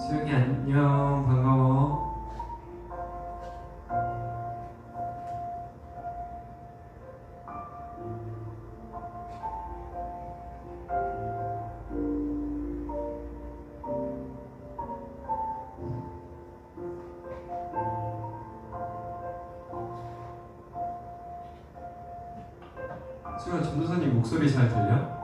수영이 안녕, 반가워. 수영아, 전도사님 목소리 잘 들려?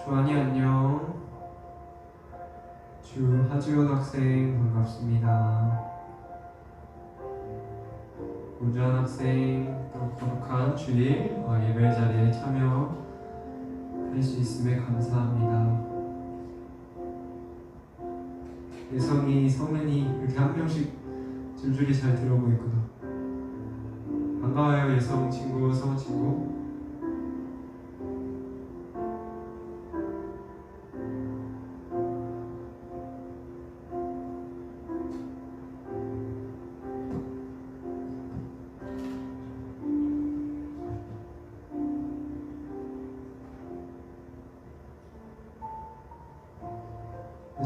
주한이 안녕. 하지원 학생 반갑습니다. 운주한 학생 또 거룩한 주일 예배 자리에 참여할 수 있음에 감사합니다. 예성이, 성은이 이렇게 한 명씩 줄줄이 잘 들어오고 있구나. 반가워요. 예성 친구, 성은 친구.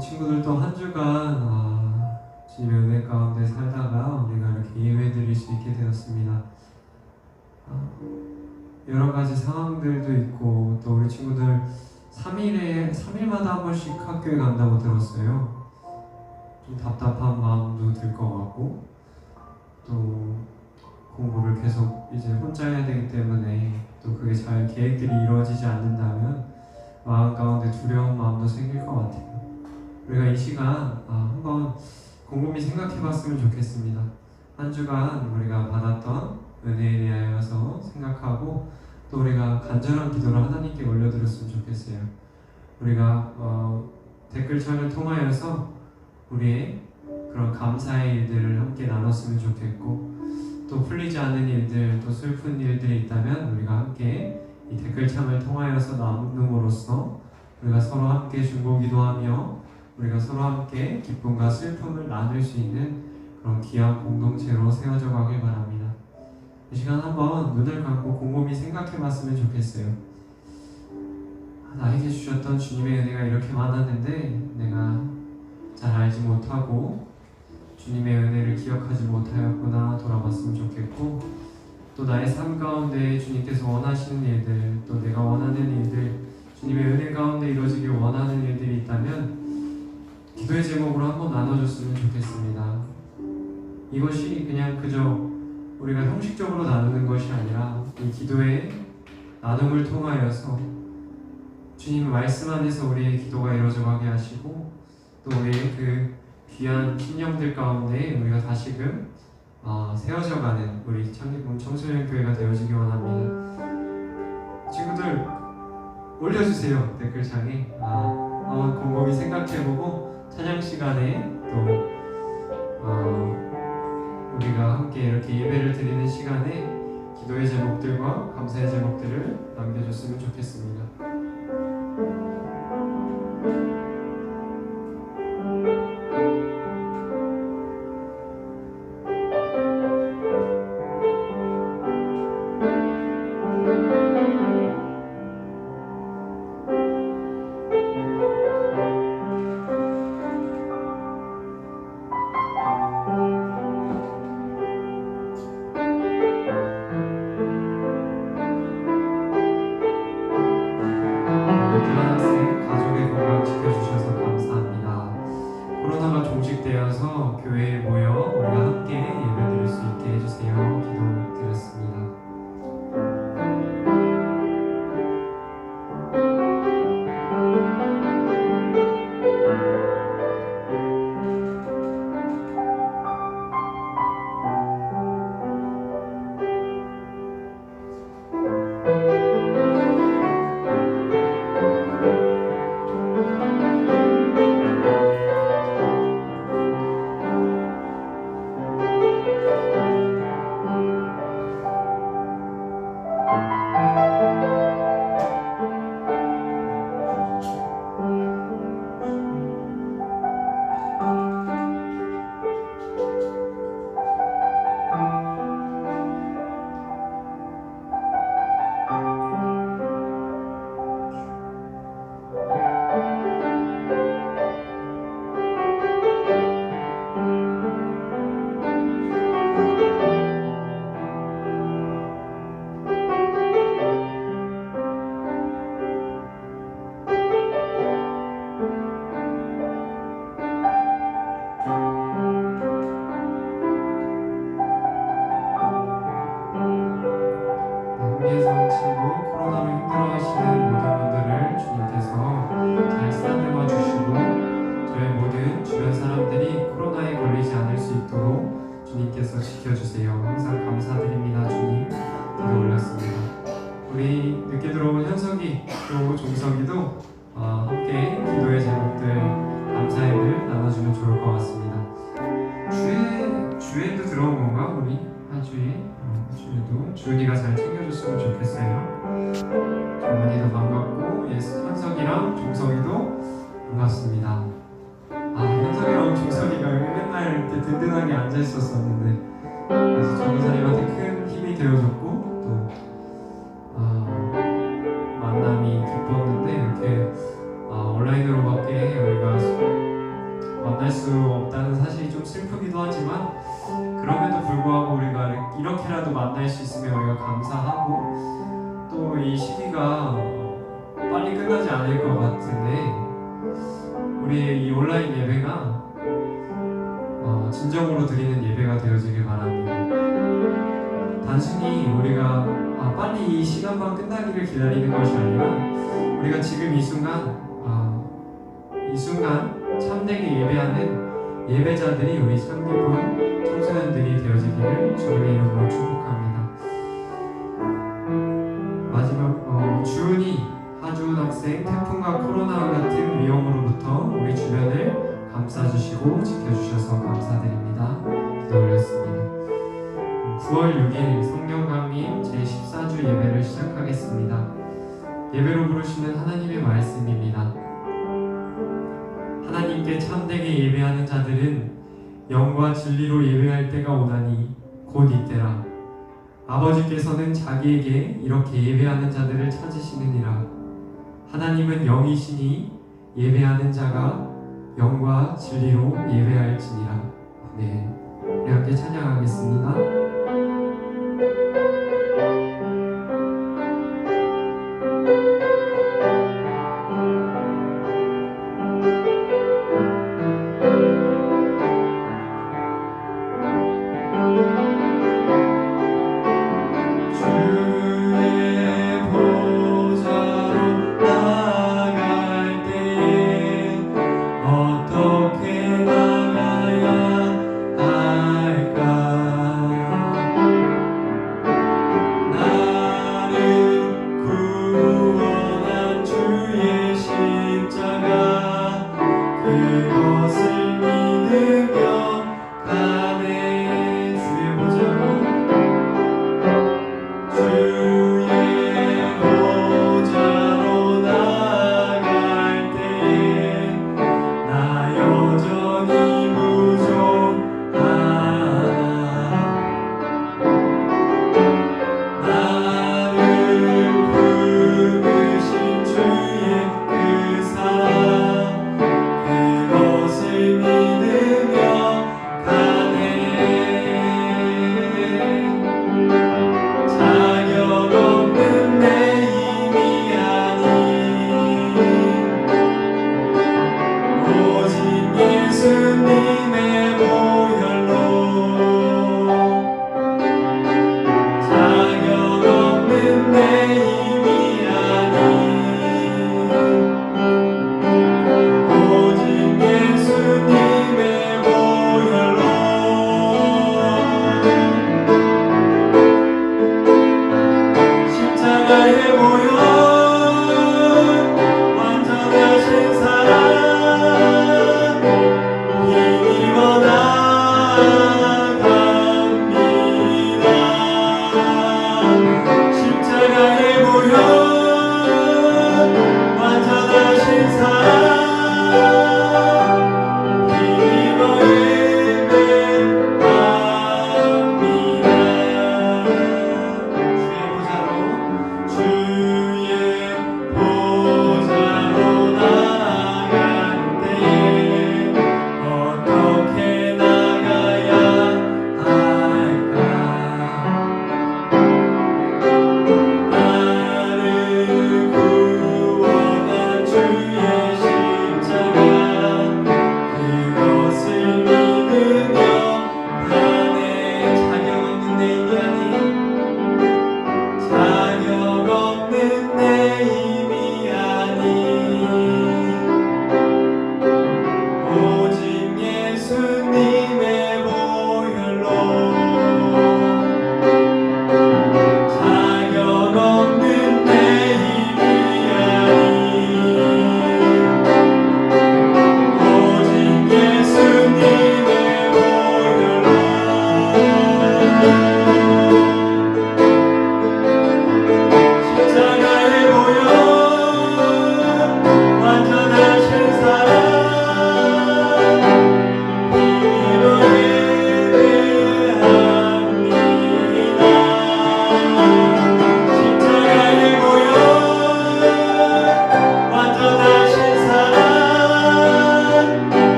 친구들도 한 주간 주님의 은혜 가운데 살다가 우리가 이렇게 예배드릴 수 있게 되었습니다. 여러 가지 상황들도 있고 또 우리 친구들 3일마다 한 번씩 학교에 간다고 들었어요. 좀 답답한 마음도 들 것 같고 또 공부를 계속 이제 혼자 해야 되기 때문에 또 그게 잘 계획들이 이루어지지 않는다면 마음 가운데 두려운 마음도 생길 것 같아요. 우리가 이 시간 한번 곰곰이 생각해 봤으면 좋겠습니다. 한 주간 우리가 받았던 은혜에 대하여서 생각하고 또 우리가 간절한 기도를 하나님께 올려드렸으면 좋겠어요. 우리가 댓글창을 통하여서 우리의 그런 감사의 일들을 함께 나눴으면 좋겠고 또 풀리지 않은 일들, 또 슬픈 일들이 있다면 우리가 함께 이 댓글창을 통하여서 나눔으로써 우리가 서로 함께 중보기도하며 우리가 서로 함께 기쁨과 슬픔을 나눌 수 있는 그런 귀한 공동체로 세워져 가길 바랍니다. 이 시간 한번 눈을 감고 곰곰이 생각해 봤으면 좋겠어요. 나에게 주셨던 주님의 은혜가 이렇게 많았는데 내가 잘 알지 못하고 주님의 은혜를 기억하지 못하였구나 돌아봤으면 좋겠고 또 나의 삶 가운데 주님께서 원하시는 일들 또 내가 원하는 일들 주님의 은혜 가운데 이루어지길 원하는 일들이 있다면 기도의 제목으로 한번 나눠줬으면 좋겠습니다. 이것이 그냥 그저 우리가 형식적으로 나누는 것이 아니라 이 기도의 나눔을 통하여서 주님의 말씀 안에서 우리의 기도가 이루어져 가게 하시고 또 우리의 그 귀한 신령들 가운데 우리가 다시금 세워져가는 우리 창립군 청소년 교회가 되어지기 원합니다. 친구들 올려주세요. 댓글창에 한번 곰곰이 생각해보고 찬양 시간에 또 우리가 함께 이렇게 예배를 드리는 시간에 기도의 제목들과 감사의 제목들을 남겨줬으면 좋겠습니다. 주님께서 지켜주세요. 항상 감사드립니다. 주님 기도 올렸습니다. 우리 늦게 들어온 현석이 또 종석이도 함께 기도의 제목들 감사의를 나눠주면 좋을 것 같습니다. 주에도 들어온 건가 우리 하주에? 주에도 주은이가 잘 챙겨줬으면 좋겠어요. 정원이도 반갑고 현석이랑 종석이도 반갑습니다. 현석이랑 종석이가 맨날 이렇게 든든하게 앉아 있었었는데 그래서 전도사님한테 큰 힘이 되어줬고 또 만남이 기뻤는데 이렇게 온라인으로밖에 우리가 만날 수 없다는 사실이 좀 슬프기도 하지만 그럼에도 불구하고 우리가 이렇게라도 만날 수 있으면 우리가 감사하고 또 이 시기가 빨리 끝나지 않을 것 같은데 우리의 이 온라인 예배가 진정으로 드리는 예배가 되어지길 바랍니다. 단순히 우리가 빨리 이 시간만 끝나기를 기다리는 것이 아니라 우리가 지금 이 순간 참되게 예배하는 예배자들이 우리 참기쁜 청소년들이 되어지기를 주님의 이름으로 축복합니다. 마지막 주은이, 하주은 학생, 태풍과 코로나와 같은 위험으로부터 우리 주변을 감싸주시고 지켜주셔서 감사드립니다. 기도 올렸습니다. 9월 6일 성령 강림 제14주 예배를 시작하겠습니다. 예배로 부르시는 하나님의 말씀입니다. 하나님께 참되게 예배하는 자들은 영과 진리로 예배할 때가 오나니 곧 이때라. 아버지께서는 자기에게 이렇게 예배하는 자들을 찾으시느니라. 하나님은 영이시니 예배하는 자가 영과 진리로 예배할지니라. 네, 우리 함께 찬양하겠습니다. 어떻게 나가야 할까?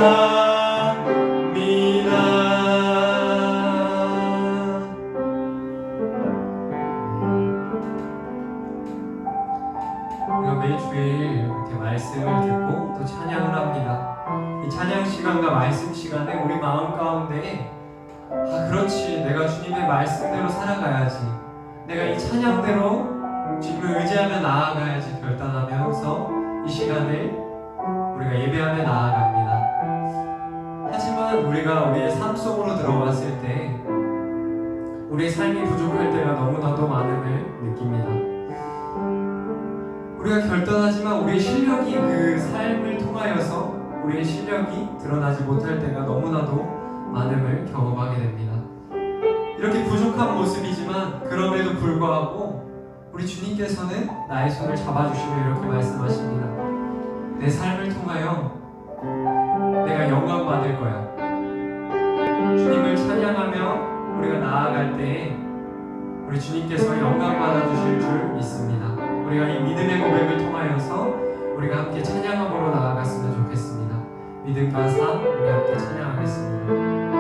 우리가 매주일 이렇게 말씀을 듣고 또 찬양을 합니다. 이 찬양 시간과 말씀 시간에 우리 마음 가운데 그렇지, 내가 주님의 말씀대로 살아가야지, 내가 이 찬양대로 주님을 의지하며 나아가야지 결단하면서 이 시간을 우리가 예배하며 나아갑니다. 하지만 우리가 우리의 삶 속으로 들어왔을 때 우리의 삶이 부족할 때가 너무나도 많음을 느낍니다. 우리가 결단하지만 우리의 실력이 그 삶을 통하여서 우리의 실력이 드러나지 못할 때가 너무나도 많음을 경험하게 됩니다. 이렇게 부족한 모습이지만 그럼에도 불구하고 우리 주님께서는 나의 손을 잡아주시며 이렇게 말씀하십니다. 내 삶을 통하여 내가 영광 받을 거야. 주님을 찬양하며 우리가 나아갈 때에 우리 주님께서 영광 받아주실 줄 믿습니다. 우리가 이 믿음의 고백을 통하여서 우리가 함께 찬양함으로 나아갔으면 좋겠습니다. 믿음과 삶 우리 함께 찬양하겠습니다.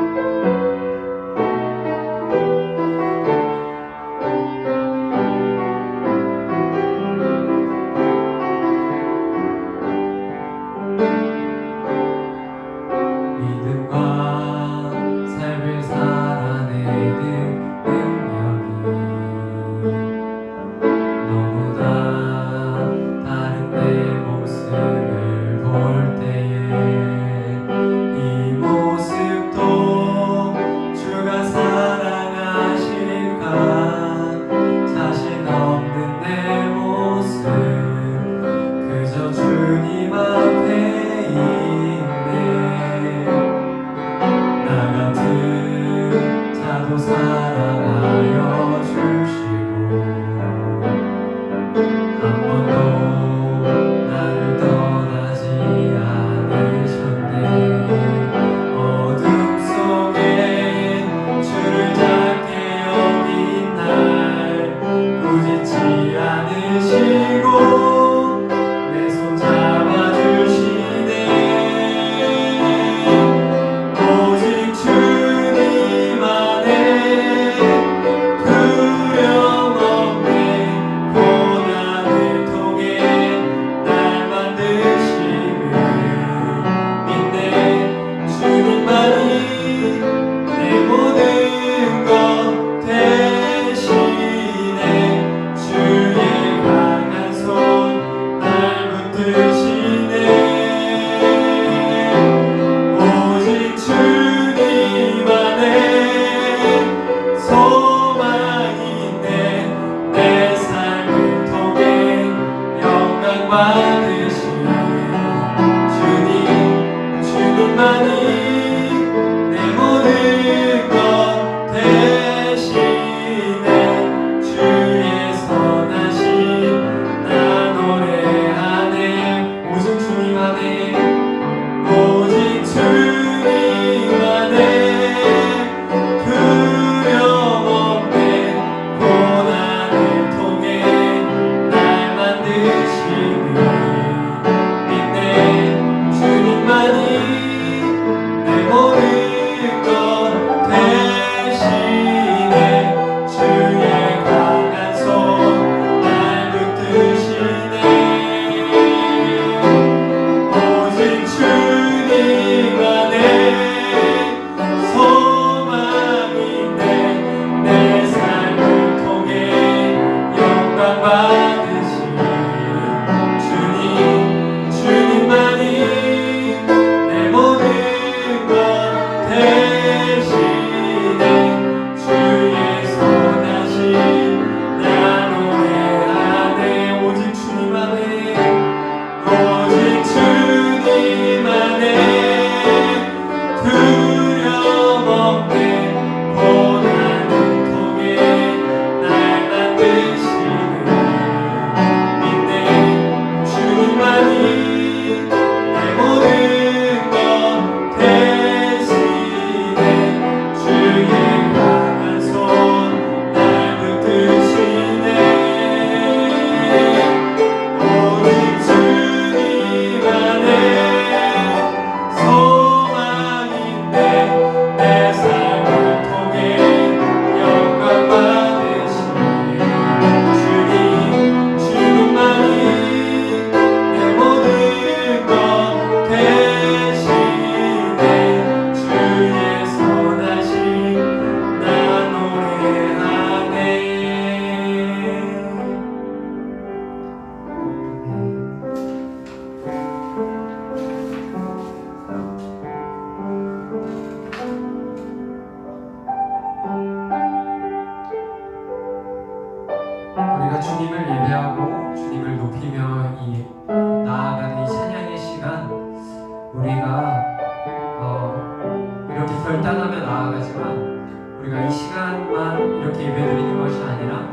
결단하며 나아가지만 우리가 이 시간만 이렇게 예배드리는 것이 아니라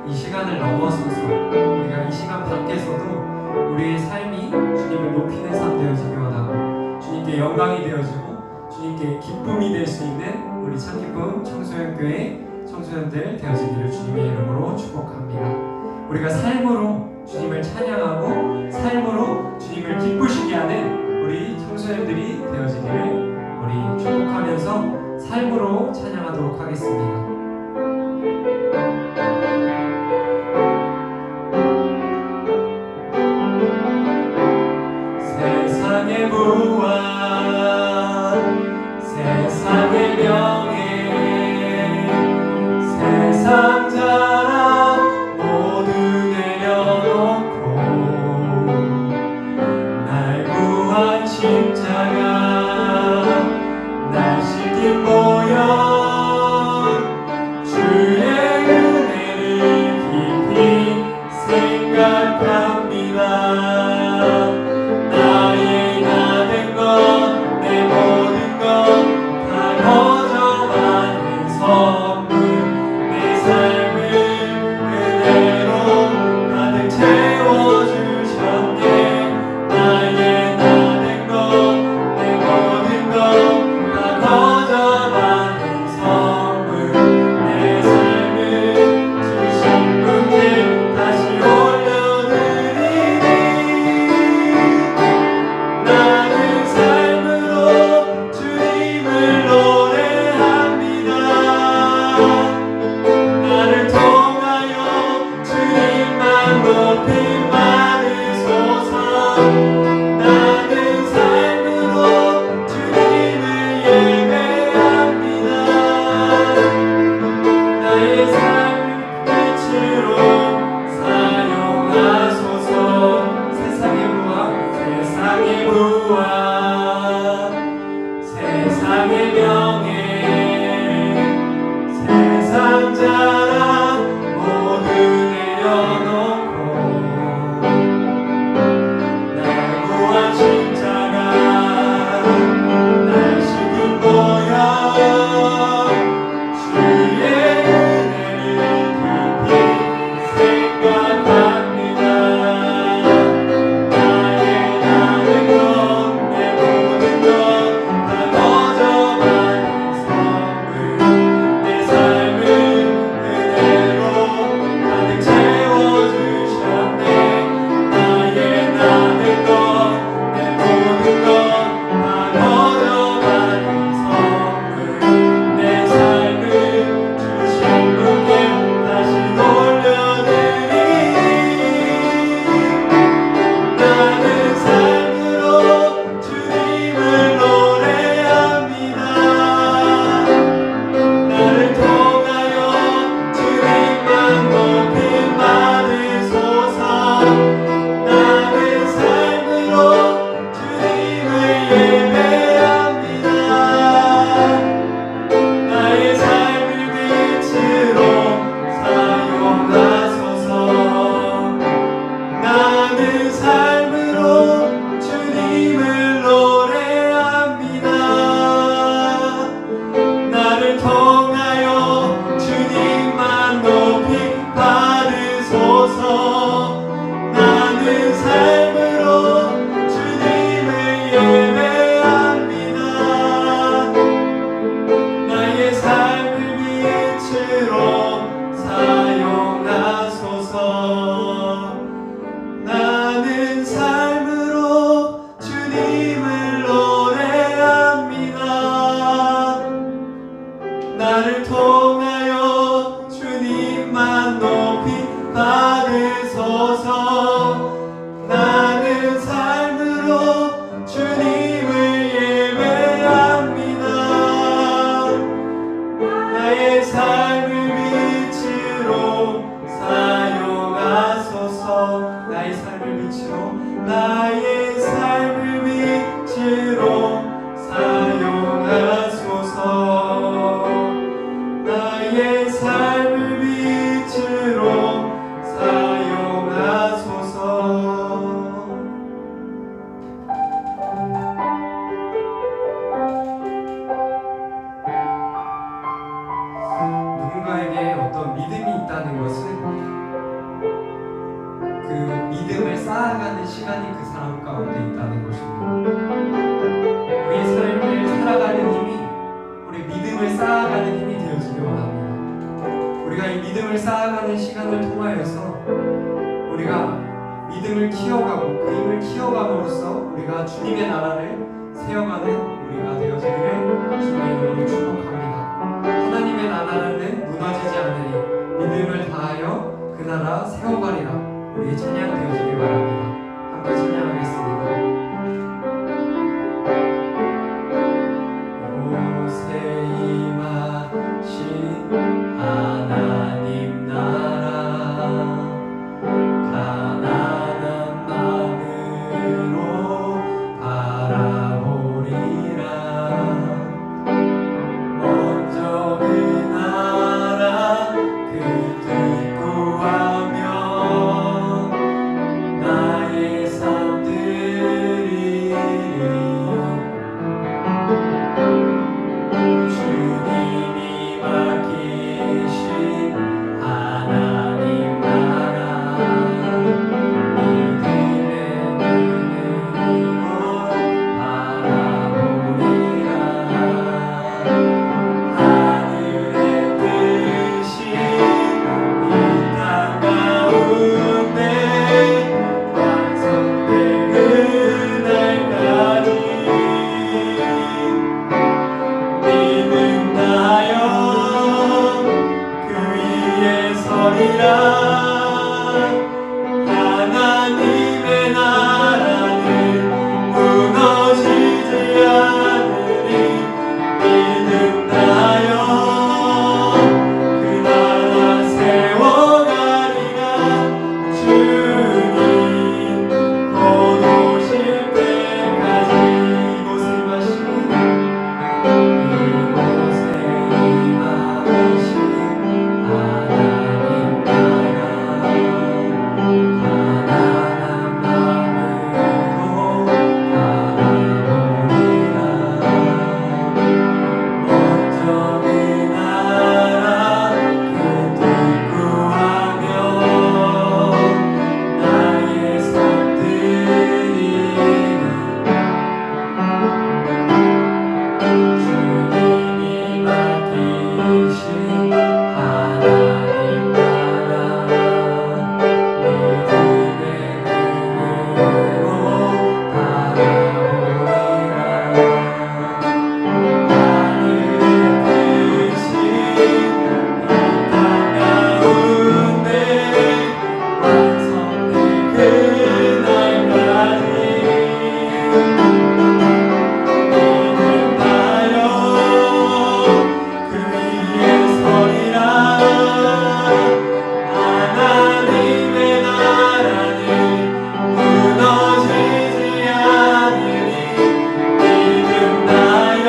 이 시간을 넘어서서 우리가 이 시간 밖에서도 우리의 삶이 주님을 높이는 삶 되어지기 원하고 주님께 영광이 되어지고 주님께 기쁨이 될 수 있는 우리 참기쁨 청소년교회 청소년들 되어지기를 주님의 이름으로 축복합니다. 우리가 삶으로 주님을 찬양하고 삶으로 주님을 기쁘시게 하는 우리 청소년들이 되어지기를 우리 축복하면서 삶으로 찬양하도록 하겠습니다. 세상의 부와 세상의 명예 세상 자랑 모두 내려놓고 날 구한 십자가 날 씻긴 모형 주의 은혜를 깊이 생각합니다. 나의 나 된 것 내 모든 것 다 거저하는 선물 내 삶을 은혜로 가득 채워주셨네. 나의 나 된 것 내 모든 것 다 거저하는 선물 내 삶을 주신 분께 다시 올려드리니 나는 삶으로 주님을 노래합니다. 나를 통하여 주님만 높임 받으소서. 나는 삶으로 주님을 예배합니다. 나의 삶을 빛으로 사용하소서. 세상의 부와 세상의 명예 세상 자랑 모두 내려놓고 날 구한 십자가 날 씻긴 모형 주의 은혜를 깊이 생각합니다. 나의 나는 것 내 모든 것 다 거저하는 살아가는 힘이 되어주길 원합니다. 우리가 이 믿음을 쌓아가는 시간을 통하여서 우리가 믿음을 키워가고 그 힘을 키워감으로써 우리가 주님의 나라를 세워가는 우리가 되어지기를 주님의 이름으로 축복합니다. 하나님의 나라는 무너지지 않으니 믿음을 다하여 그 나라 세워가리라. 우리의 찬양 되어지길 바랍니다. 함께 찬양하겠습니다. 곳에 임하신 하나님 나라 가난한 마음으로 바라보리라. 먼저 그 나라 그 뜻 구하며 나의 삶 드리리. 주님이 맡기신 하나님 나라 믿음의 눈으로 바라보리라. 하늘의 뜻이 이 땅 가운데 완성될 그날까지 믿는다여 그 위에 서리라. 하나님의 나라는 무너지지 않으리. 믿는다여 그 나라 세워가리라. 주님 곧 오실 때까지 이곳에 임하신 이곳에 임하신 하나님 나라 가난한 마음으로 바라보리라. 먼저 그 나라 그 뜻 구하며 나의 삶 드리리. 주님이 맡기신 하나님 나라 믿음의 눈으로 바라보리라. 하늘의 뜻이 이 땅 가운데 완성될 그날까지 믿는다여 그 위에 서리라. 하나님의 나라는 무너지지 않으니 믿는다여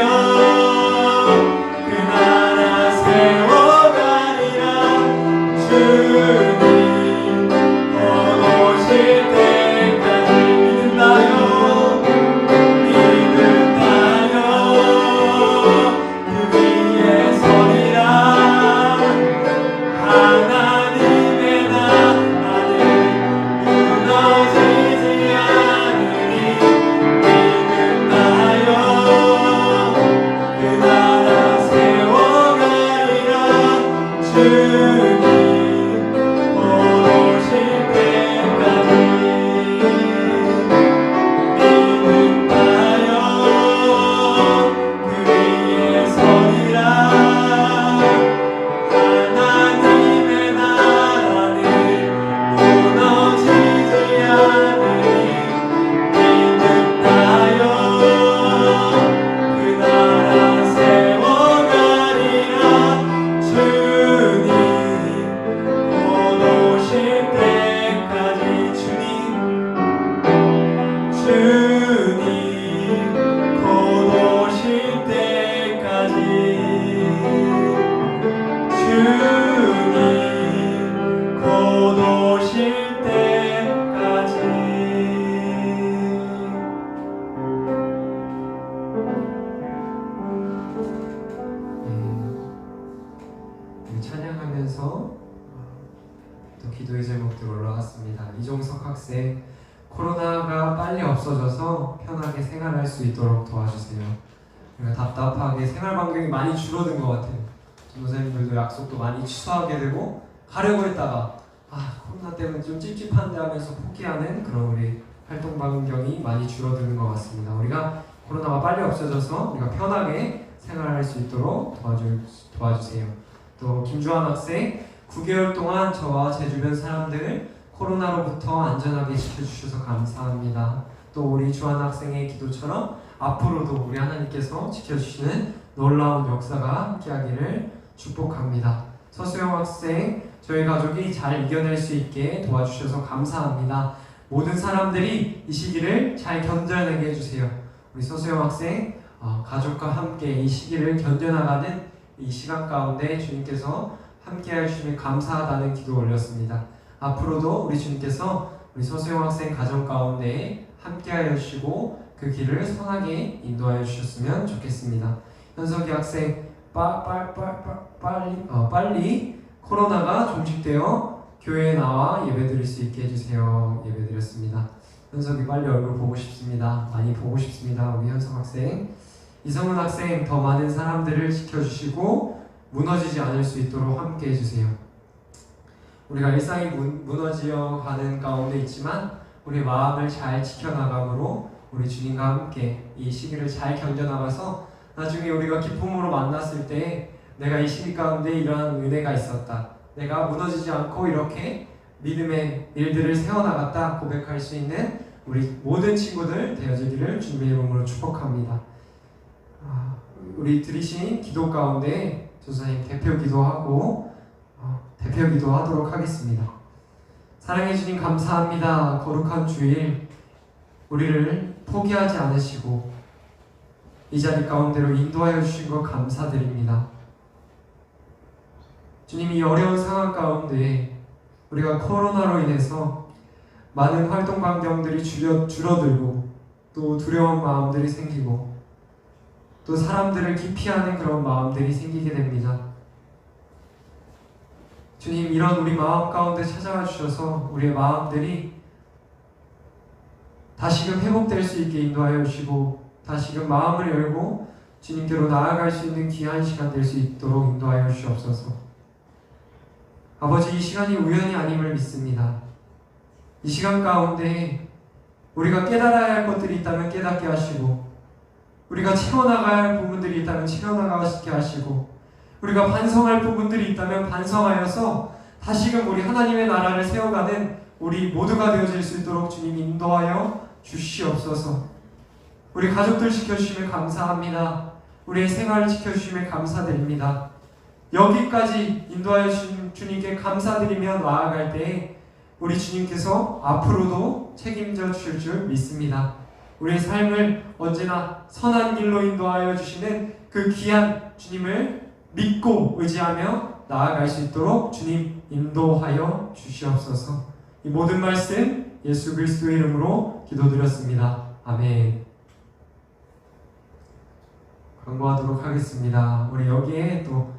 그 나라 세워가리라. 주님 곧 오실 때까지 믿는다여 믿는다여 그 위에 서리라. 하나님의 나라는 무너지지 않으니 믿는다여 그 나라 세워가리라. 주님 곧 오실 때까지 믿는다여 그 위에 서리라. 하나님의 나라는 무너지지 않으니 믿는다여 그 나라 세워가리라. 주님 곧 오실 때까지 주님 곧 오실 때까지 주님 곧 오실 때까지. 찬양하면서 또 기도의 제목들 올라갔습니다. 이종석 학생, 코로나가 빨리 없어져서 편하게 생활할 수 있도록 도와주세요. 우리가 답답하게 생활 반경이 많이 줄어든 것 같아요. 전도사님들도 약속도 많이 취소하게 되고 가려고 했다가 코로나 때문에 좀 찝찝한데 하면서 포기하는 그런 우리 활동 반경이 많이 줄어드는 것 같습니다. 우리가 코로나가 빨리 없어져서 우리가 편하게 생활할 수 있도록 도와주세요. 또 김주환 학생 9개월 동안 저와 제 주변 사람들 코로나로부터 안전하게 지켜주셔서 감사합니다. 또 우리 주환 학생의 기도처럼 앞으로도 우리 하나님께서 지켜주시는 놀라운 역사가 함께하기를 축복합니다. 서수영 학생, 저희 가족이 잘 이겨낼 수 있게 도와주셔서 감사합니다. 모든 사람들이 이 시기를 잘 견뎌내게 해주세요. 우리 서수영 학생, 가족과 함께 이 시기를 견뎌나가는 이 시간 가운데 주님께서 함께해 주시면 감사하다는 기도 올렸습니다. 앞으로도 우리 주님께서 우리 서수영 학생 가정 가운데 함께하여 주시고 그 길을 선하게 인도하여 주셨으면 좋겠습니다. 현석이 학생 빨리 코로나가 종식되어 교회에 나와 예배드릴 수 있게 해주세요. 예배드렸습니다. 현석이 빨리 얼굴 보고 싶습니다. 많이 보고 싶습니다. 우리 현석 학생. 이성은 학생, 더 많은 사람들을 지켜주시고 무너지지 않을 수 있도록 함께 해주세요. 우리가 일상이 무너지어 가는 가운데 있지만 우리 마음을 잘 지켜나감으로 우리 주님과 함께 이 시기를 잘 견뎌나가서 나중에 우리가 기쁨으로 만났을 때 내가 이 시기 가운데 이러한 은혜가 있었다, 내가 무너지지 않고 이렇게 믿음의 일들을 세워나갔다 고백할 수 있는 우리 모든 친구들 되어지기를 주님의 이름으로 축복합니다. 우리 들으신 기도 가운데 조사님 대표 기도하고 대표 기도하도록 하겠습니다. 사랑해 주님 감사합니다. 거룩한 주일 우리를 포기하지 않으시고 이 자리 가운데로 인도하여 주신 것 감사드립니다. 주님, 이 어려운 상황 가운데 우리가 코로나로 인해서 많은 활동 반경들이 줄어들고 또 두려운 마음들이 생기고 또 사람들을 기피하는 그런 마음들이 생기게 됩니다. 주님, 이런 우리 마음 가운데 찾아와 주셔서 우리의 마음들이 다시금 회복될 수 있게 인도하여 주시고 다시금 마음을 열고 주님께로 나아갈 수 있는 귀한 시간 될 수 있도록 인도하여 주시옵소서. 아버지, 이 시간이 우연이 아님을 믿습니다. 이 시간 가운데 우리가 깨달아야 할 것들이 있다면 깨닫게 하시고 우리가 채워나가야 할 부분들이 있다면 채워나가게 하시고 우리가 반성할 부분들이 있다면 반성하여서 다시금 우리 하나님의 나라를 세워가는 우리 모두가 되어질 수 있도록 주님 인도하여 주시옵소서. 우리 가족들 지켜주시면 감사합니다. 우리의 생활을 지켜주시면 감사드립니다. 여기까지 인도하여 주신 주님께 감사드리며 나아갈 때 우리 주님께서 앞으로도 책임져 주실 줄 믿습니다. 우리의 삶을 언제나 선한 길로 인도하여 주시는 그 귀한 주님을 믿고 의지하며 나아갈 수 있도록 주님 인도하여 주시옵소서. 이 모든 말씀 예수 그리스도의 이름으로 기도드렸습니다. 아멘. 광고하도록 하겠습니다. 우리 여기에 또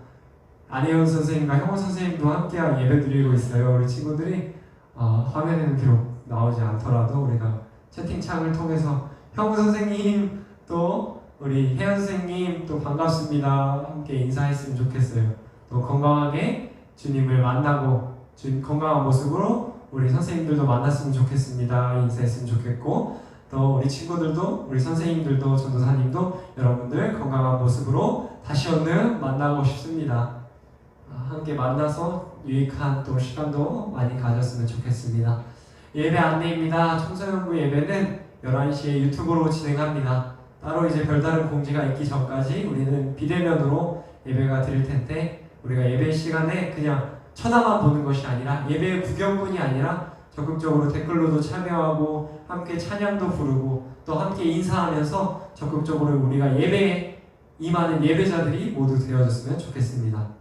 안혜연 선생님과 형우 선생님도 함께 예배드리고 있어요. 우리 친구들이 화면에는 비록 나오지 않더라도 우리가 채팅창을 통해서 형우 선생님 또 우리 혜연 선생님 또 반갑습니다 함께 인사했으면 좋겠어요. 또 건강하게 주님을 만나고 건강한 모습으로 우리 선생님들도 만났으면 좋겠습니다. 인사했으면 좋겠고 또 우리 친구들도 우리 선생님들도 전도사님도 여러분들 건강한 모습으로 다시 오늘 만나고 싶습니다. 함께 만나서 유익한 또 시간도 많이 가졌으면 좋겠습니다. 예배 안내입니다. 청소년부 예배는 11시에 유튜브로 진행합니다. 따로 이제 별다른 공지가 있기 전까지 우리는 비대면으로 예배가 드릴 텐데 우리가 예배 시간에 그냥 쳐다만 보는 것이 아니라 예배의 구경뿐이 아니라 적극적으로 댓글로도 참여하고 함께 찬양도 부르고 또 함께 인사하면서 적극적으로 우리가 예배에 임하는 예배자들이 모두 되어졌으면 좋겠습니다.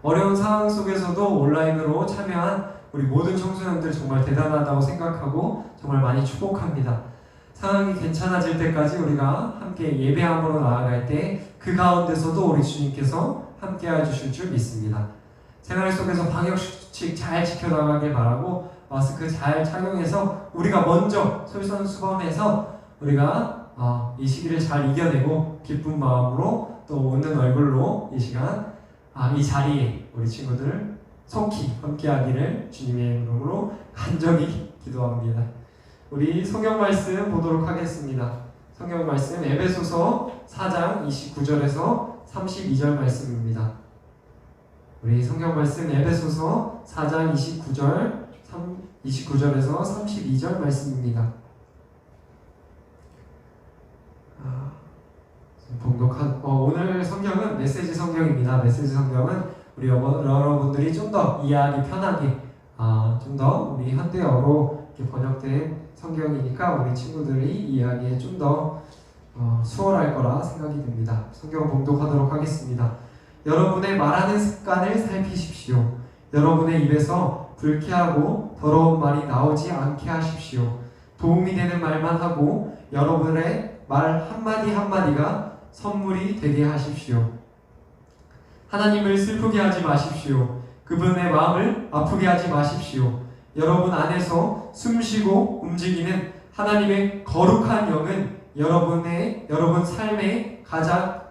어려운 상황 속에서도 온라인으로 참여한 우리 모든 청소년들 정말 대단하다고 생각하고 정말 많이 축복합니다. 상황이 괜찮아질 때까지 우리가 함께 예배함으로 나아갈 때 그 가운데서도 우리 주님께서 함께 해주실 줄 믿습니다. 생활 속에서 방역수칙 잘 지켜나가길 바라고 마스크 잘 착용해서 우리가 먼저 솔선수범해서 우리가 이 시기를 잘 이겨내고 기쁜 마음으로 또 웃는 얼굴로 이 시간 이 자리에 우리 친구들 속히 함께하기를 주님의 이름으로 간절히 기도합니다. 우리 성경 말씀 보도록 하겠습니다. 성경 말씀 에베소서 4장 29절에서 32절 말씀입니다. 우리 성경 말씀 에베소서 4장 29절에서 32절 말씀입니다. 오늘 성경은 메시지 성경입니다. 메시지 성경은 우리 여러분들이 좀 더 이해하기 편하게 좀 더 우리 현대어로 이렇게 번역된 성경이니까 우리 친구들이 이해하기에 좀 더 수월할 거라 생각이 듭니다. 성경 봉독하도록 하겠습니다. 여러분의 말하는 습관을 살피십시오. 여러분의 입에서 불쾌하고 더러운 말이 나오지 않게 하십시오. 도움이 되는 말만 하고 여러분의 말 한마디 한마디가 선물이 되게 하십시오. 하나님을 슬프게 하지 마십시오. 그분의 마음을 아프게 하지 마십시오. 여러분 안에서 숨쉬고 움직이는 하나님의 거룩한 영은 여러분 삶의 가장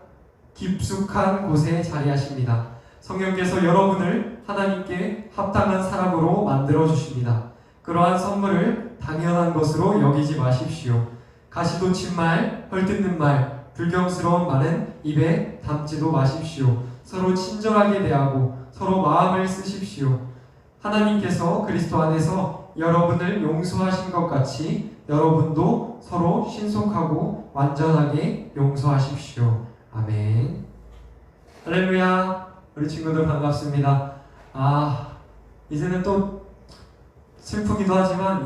깊숙한 곳에 자리하십니다. 성령께서 여러분을 하나님께 합당한 사람으로 만들어 주십니다. 그러한 선물을 당연한 것으로 여기지 마십시오. 가시돋친 말, 헐뜯는 말, 불경스러운 말은 입에 담지도 마십시오. 서로 친절하게 대하고 서로 마음을 쓰십시오. 하나님께서 그리스도 안에서 여러분을 용서하신 것 같이 여러분도 서로 신속하고 완전하게 용서하십시오. 아멘. 할렐루야. 우리 친구들 반갑습니다. 이제는 또 슬프기도 하지만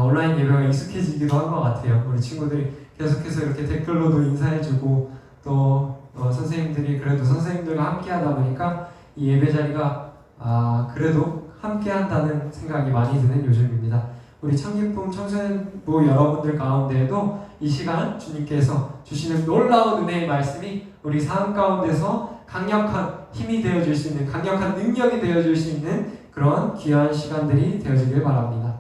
온라인 예배가 익숙해지기도 한 것 같아요. 우리 친구들이 계속해서 이렇게 댓글로도 인사해주고 또 선생님들이 그래도 선생님들과 함께하다 보니까 이 예배 자리가 그래도 함께한다는 생각이 많이 드는 요즘입니다. 우리 참기쁨 청소년부 여러분들 가운데에도 이 시간 주님께서 주시는 놀라운 은혜의 말씀이 우리 삶 가운데서 강력한 힘이 되어줄 수 있는, 강력한 능력이 되어줄 수 있는 그런 귀한 시간들이 되어지길 바랍니다.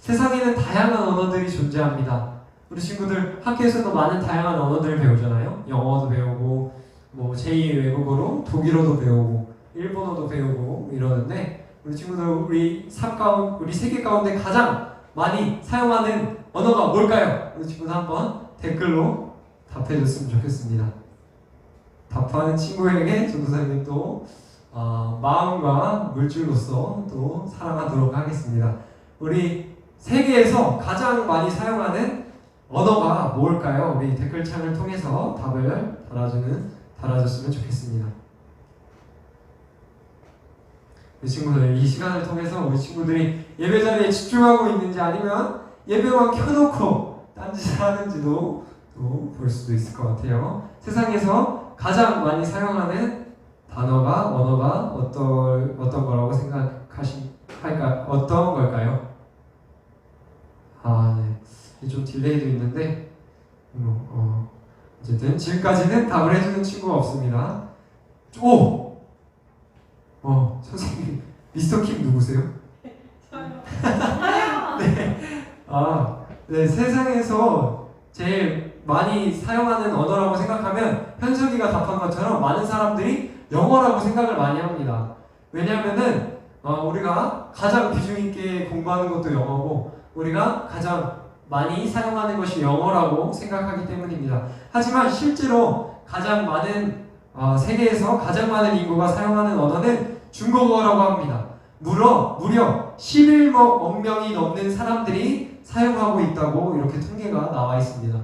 세상에는 다양한 언어들이 존재합니다. 우리 친구들 학교에서도 많은 다양한 언어들을 배우잖아요. 영어도 배우고 제2 외국어로 독일어도 배우고 일본어도 배우고 이러는데 우리 친구들 우리 세계 가운데 가장 많이 사용하는 언어가 뭘까요? 우리 친구들 한번 댓글로 답해줬으면 좋겠습니다. 답하는 친구에게 전도사님이 또 마음과 물질로서 또 사랑하도록 하겠습니다. 우리 세계에서 가장 많이 사용하는 언어가 뭘까요? 우리 댓글창을 통해서 답을 달아줬으면 좋겠습니다. 우리 친구들 이 시간을 통해서 우리 친구들이 예배 자리에 집중하고 있는지 아니면 예배만 켜놓고 딴짓을 하는지도 또 볼 수도 있을 것 같아요. 세상에서 가장 많이 사용하는 언어가 어떤 거라고 어떤 걸까요? 네. 좀 딜레이도 있는데 어쨌든 지금까지는 답을 해주는 친구가 없습니다. 선생님 미스터킴 누구세요? 저요. 네, 세상에서 제일 많이 사용하는 언어라고 생각하면 현석이가 답한 것처럼 많은 사람들이 영어라고 생각을 많이 합니다. 왜냐하면은 우리가 가장 비중 있게 공부하는 것도 영어고 우리가 가장 많이 사용하는 것이 영어라고 생각하기 때문입니다. 하지만 실제로 가장 많은 세계에서 가장 많은 인구가 사용하는 언어는 중국어라고 합니다. 무려 11억 명이 넘는 사람들이 사용하고 있다고 이렇게 통계가 나와 있습니다.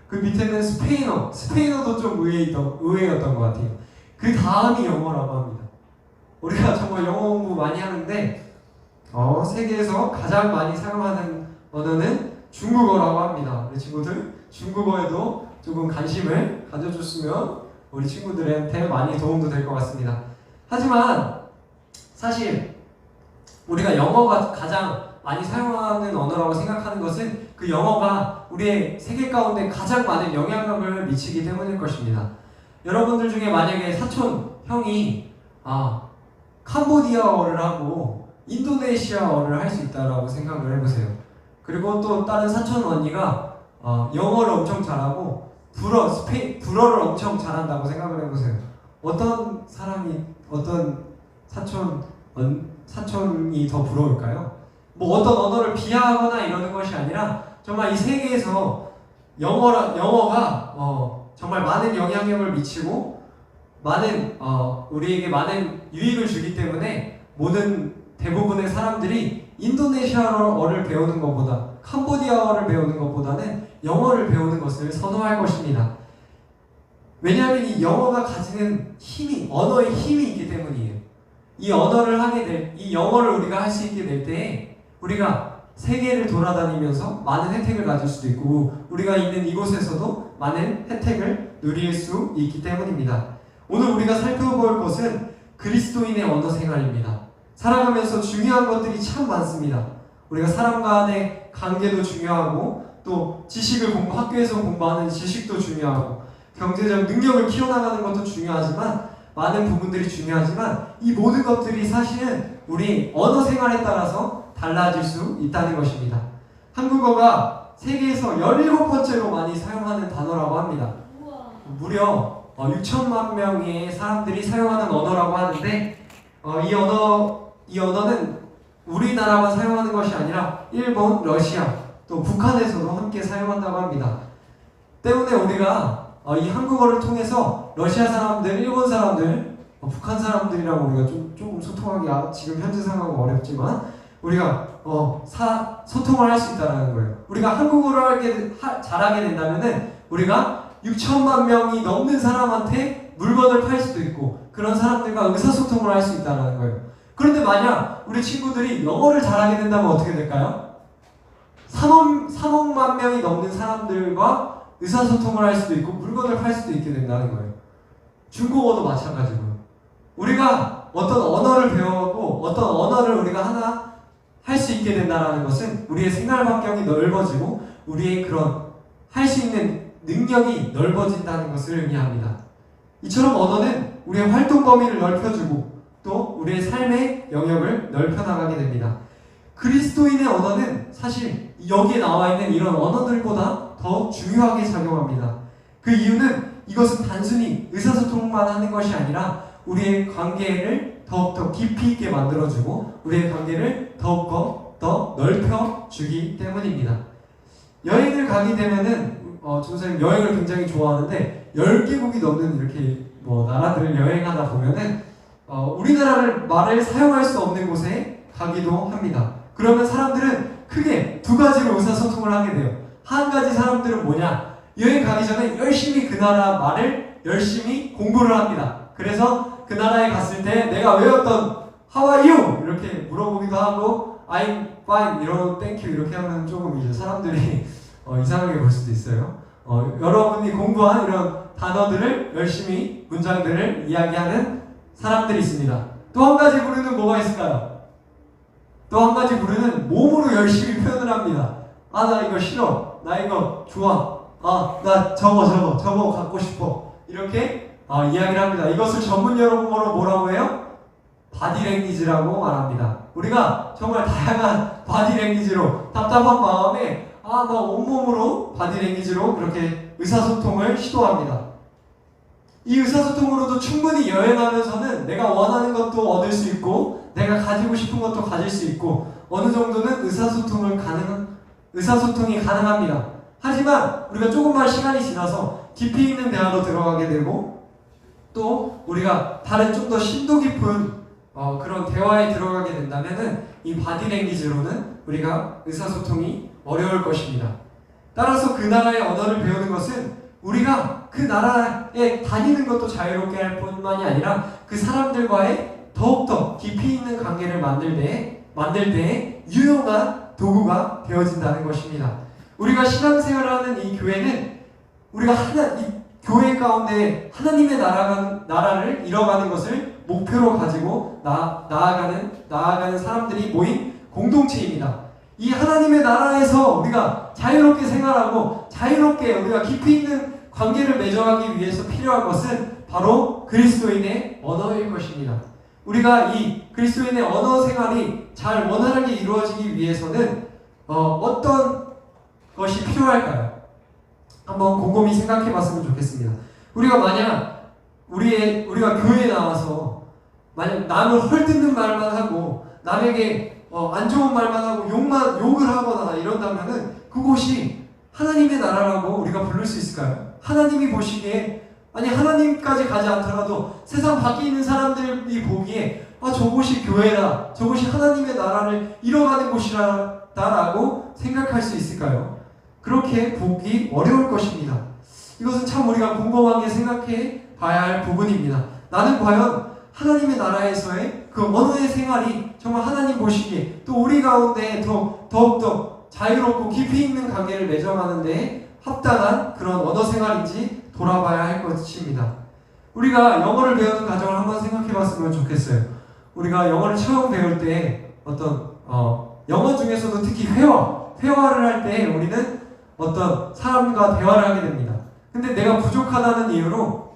그 밑에는 스페인어도 좀 의외였던 것 같아요. 그 다음이 영어라고 합니다. 우리가 정말 영어 공부 많이 하는데 세계에서 가장 많이 사용하는 언어는 중국어라고 합니다. 우리 친구들 중국어에도 조금 관심을 가져줬으면 우리 친구들한테 많이 도움도 될 것 같습니다. 하지만 사실 우리가 영어가 가장 많이 사용하는 언어라고 생각하는 것은 그 영어가 우리의 세계 가운데 가장 많은 영향력을 미치기 때문일 것입니다. 여러분들 중에 만약에 사촌 형이 캄보디아어를 하고 인도네시아어를 할 수 있다라고 생각을 해보세요. 그리고 또 다른 사촌 언니가 영어를 엄청 잘하고 불어를 엄청 잘한다고 생각을 해보세요. 어떤 사촌이 더 부러울까요? 뭐 어떤 언어를 비하하거나 이러는 것이 아니라 정말 이 세계에서 영어가 정말 많은 영향력을 미치고 우리에게 많은 유익을 주기 때문에 대부분의 사람들이 인도네시아어를 배우는 것보다 캄보디아어를 배우는 것보다는 영어를 배우는 것을 선호할 것입니다. 왜냐하면 이 영어가 가지는 언어의 힘이 있기 때문이에요. 이 영어를 우리가 할 수 있게 될 때에 우리가 세계를 돌아다니면서 많은 혜택을 가질 수도 있고 우리가 있는 이곳에서도 많은 혜택을 누릴 수 있기 때문입니다. 오늘 우리가 살펴볼 것은 그리스도인의 언어 생활입니다. 살아가면서 중요한 것들이 참 많습니다. 우리가 사람 간의 관계도 중요하고 또 학교에서 공부하는 지식도 중요하고 경제적 능력을 키워나가는 것도 중요하지만 많은 부분들이 중요하지만 이 모든 것들이 사실은 우리 언어 생활에 따라서 달라질 수 있다는 것입니다. 한국어가 세계에서 17번째로 많이 사용하는 단어라고 합니다. 무려 6천만 명의 사람들이 사용하는 언어라고 하는데 이 언어는 우리나라만 사용하는 것이 아니라 일본, 러시아, 또 북한에서도 함께 사용한다고 합니다. 때문에 우리가 이 한국어를 통해서 러시아 사람들, 일본 사람들, 북한 사람들이랑 우리가 조금 소통하기 지금 현재 상황은 어렵지만 우리가 소통을 할 수 있다는 거예요. 우리가 한국어를 잘하게 된다면은 우리가 6천만 명이 넘는 사람한테 물건을 팔 수도 있고 그런 사람들과 의사소통을 할 수 있다는 거예요. 그런데 만약 우리 친구들이 영어를 잘하게 된다면 어떻게 될까요? 3억만 명이 넘는 사람들과 의사소통을 할 수도 있고 물건을 팔 수도 있게 된다는 거예요. 중국어도 마찬가지고요. 우리가 어떤 언어를 배우고 어떤 언어를 우리가 하나 할 수 있게 된다는 것은 우리의 생활 반경이 넓어지고 우리의 그런 할 수 있는 능력이 넓어진다는 것을 의미합니다. 이처럼 언어는 우리의 활동 범위를 넓혀주고 또 우리의 삶의 영역을 넓혀나가게 됩니다. 그리스도인의 언어는 사실 여기에 나와 있는 이런 언어들보다 더 중요하게 작용합니다. 그 이유는 이것은 단순히 의사소통만 하는 것이 아니라 우리의 관계를 더욱더 깊이 있게 만들어주고 우리의 관계를 더욱더 더 넓혀주기 때문입니다. 여행을 가게 되면은 전사님 여행을 굉장히 좋아하는데 10개국이 넘는 이렇게 나라들을 여행하다 보면은 우리나라를 말을 사용할 수 없는 곳에 가기도 합니다. 그러면 사람들은 크게 두 가지로 의사소통을 하게 돼요. 한 가지 사람들은 뭐냐? 여행 가기 전에 열심히 그 나라 말을 열심히 공부를 합니다. 그래서 그 나라에 갔을 때 내가 외웠던 How are you? 이렇게 물어보기도 하고 I'm fine, thank you 이렇게 하면 조금 이제 사람들이 이상하게 볼 수도 있어요. 여러분이 공부한 이런 단어들을 열심히 문장들을 이야기하는 사람들이 있습니다. 또 한 가지 부류는 뭐가 있을까요? 또 한 가지 부류는 몸으로 열심히 표현을 합니다. 나 이거 싫어. 나 이거 좋아. 나 저거 갖고 싶어. 이렇게 이야기를 합니다. 이것을 전문 용어로 뭐라고 해요? 바디랭귀지라고 말합니다. 우리가 정말 다양한 바디랭귀지로 답답한 마음에 나 온몸으로 바디랭귀지로 그렇게 의사소통을 시도합니다. 이 의사소통으로도 충분히 여행하면서는 내가 원하는 것도 얻을 수 있고 내가 가지고 싶은 것도 가질 수 있고 어느 정도는 의사소통이 가능합니다. 하지만 우리가 조금만 시간이 지나서 깊이 있는 대화로 들어가게 되고 또 우리가 다른 좀 더 심도 깊은 그런 대화에 들어가게 된다면은 이 바디랭귀지로는 우리가 의사소통이 어려울 것입니다. 따라서 그 나라의 언어를 배우는 것은 우리가 그 나라에 다니는 것도 자유롭게 할 뿐만이 아니라 그 사람들과의 더욱더 깊이 있는 관계를 만들 때에 유용한 도구가 되어진다는 것입니다. 우리가 신앙생활을 하는 이 교회는 우리가 이 교회 가운데 하나님의 나라를 이뤄가는 것을 목표로 가지고 나아가는 사람들이 모인 공동체입니다. 이 하나님의 나라에서 우리가 자유롭게 생활하고 자유롭게 우리가 깊이 있는 관계를 맺어가기 위해서 필요한 것은 바로 그리스도인의 언어일 것입니다. 우리가 이 그리스도인의 언어 생활이 잘 원활하게 이루어지기 위해서는 어떤 것이 필요할까요? 한번 곰곰이 생각해 봤으면 좋겠습니다. 우리가 만약 우리가 교회에 나와서 만약 남을 헐뜯는 말만 하고 남에게 안 좋은 말만 하고 욕을 하거나 이런다면은 그곳이 하나님의 나라라고 우리가 부를 수 있을까요? 하나님이 보시기에, 아니 하나님까지 가지 않더라도 세상 밖에 있는 사람들이 보기에 저곳이 교회다, 저곳이 하나님의 나라를 이뤄가는 곳이라고 생각할 수 있을까요? 그렇게 보기 어려울 것입니다. 이것은 참 우리가 곰곰하게 생각해 봐야 할 부분입니다. 나는 과연 하나님의 나라에서의 그 언어의 생활이 정말 하나님 보시기에 또 우리 가운데 더욱더 자유롭고 깊이 있는 관계를 맺어가는 데 합당한 그런 언어 생활인지 돌아봐야 할 것입니다. 우리가 영어를 배우는 과정을 한번 생각해 봤으면 좋겠어요. 우리가 영어를 처음 배울 때 영어 중에서도 특히 회화를 할 때 우리는 어떤 사람과 대화를 하게 됩니다. 근데 내가 부족하다는 이유로